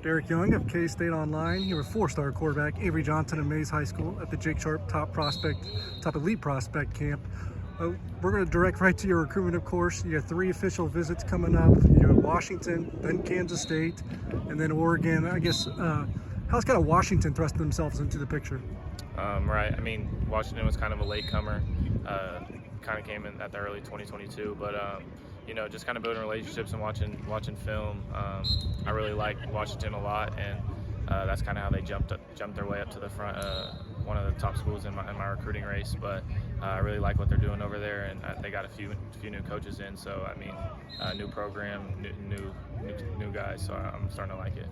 Derek Young of K-StateOnline here with four-star quarterback Avery Johnson of Mays High School at the Jake Sharp top elite prospect camp. We're going to direct right to your recruitment, of course. You got 3 official visits coming up. You got Washington, then Kansas State, and then Oregon. I guess, how's kind of Washington thrust themselves into the picture? Right. I mean, Washington was kind of a latecomer. Kind of came in at the early 2022, but you know, just kind of building relationships and watching film. I really like Washington a lot, and that's kind of how they jumped their way up to the front. One of the top schools in my recruiting race, but I really like what they're doing over there, and they got a few new coaches in. So I mean, new program, new guys. So I'm starting to like it.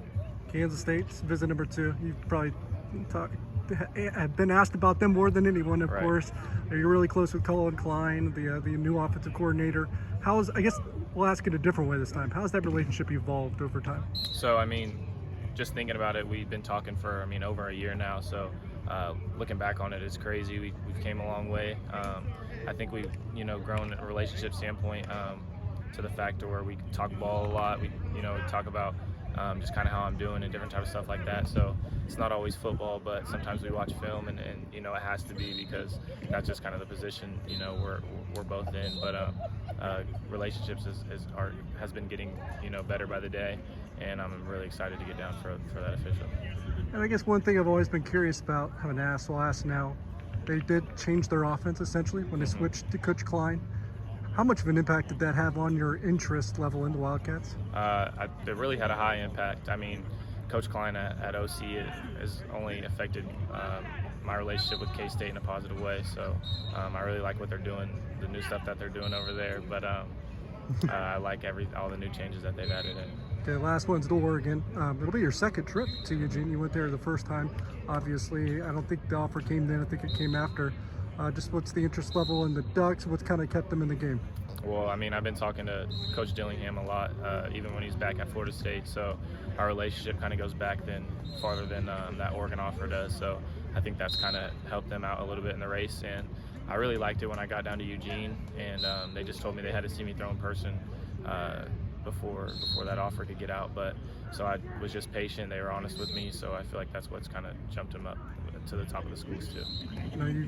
Kansas State's visit number 2. You've probably have been asked about them more than anyone, of course. You're really close with Colin Klein, the new offensive coordinator. I guess we'll ask it a different way this time. How's that relationship evolved over time? So, I mean, just thinking about it, we've been talking for, over a year now. So, looking back on it, it's crazy. We've came a long way. I think we've, grown in a relationship standpoint to the fact to where we talk ball a lot. We talk about just kind of how I'm doing and different type of stuff like that. So it's not always football, but sometimes we watch film, and it has to be because that's just kind of the position we're both in. But relationships has been getting better by the day, and I'm really excited to get down for that official. And I guess one thing I've always been curious about, haven't asked, so I'll ask now. They did change their offense essentially when they switched to Coach Klein. How much of an impact did that have on your interest level in the Wildcats? It really had a high impact. I mean, Coach Klein at OC has only affected my relationship with K-State in a positive way. So I really like what they're doing, the new stuff that they're doing over there. But I like all the new changes that they've added in. Okay, last one's to Oregon. It'll be your second trip to Eugene. You went there the first time. Obviously, I don't think the offer came then. I think it came after. Just what's the interest level in the Ducks? What's kind of kept them in the game? Well, I mean, I've been talking to Coach Dillingham a lot, even when he's back at Florida State. So our relationship kind of goes back farther than that Oregon offer does. So I think that's kind of helped them out a little bit in the race. And I really liked it when I got down to Eugene, and they just told me they had to see me throw in person before that offer could get out. But so I was just patient. They were honest with me. So I feel like that's what's kind of jumped them up to the top of the schools too.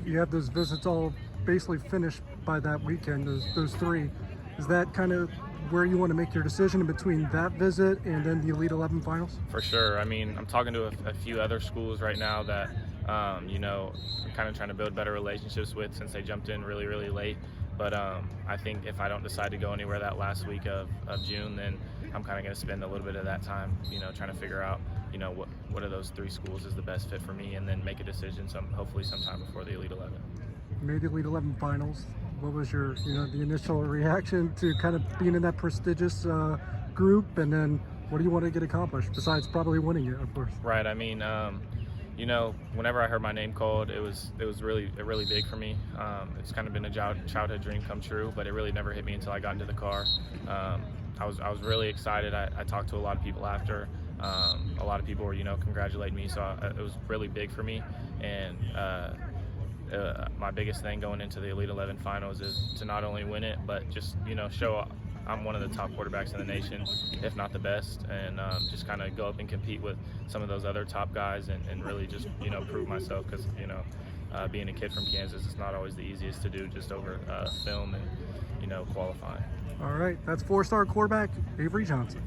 You have those visits all basically finished by that weekend, those 3. Is that kind of where you want to make your decision in between that visit and then the Elite 11 finals? For sure. I mean, I'm talking to a few other schools right now that I'm kind of trying to build better relationships with since they jumped in really, really late. But I think if I don't decide to go anywhere that last week of June, then I'm kind of going to spend a little bit of that time, trying to figure out, what of those 3 schools is the best fit for me, and then make a decision hopefully sometime before the Elite 11. You made the Elite 11 finals. What was your, the initial reaction to kind of being in that prestigious group, and then what do you want to get accomplished besides probably winning it, of course? Right. I mean, whenever I heard my name called, it was really big for me. It's kind of been a childhood dream come true, but it really never hit me until I got into the car. I was really excited. I talked to a lot of people after. A lot of people were, congratulating me, so it was really big for me. And my biggest thing going into the Elite 11 finals is to not only win it, but just, show I'm one of the top quarterbacks in the nation, if not the best, and just kind of go up and compete with some of those other top guys and really just, prove myself, because, being a kid from Kansas, it's not always the easiest to do just over film and, qualifying. All right, that's 4-star quarterback Avery Johnson.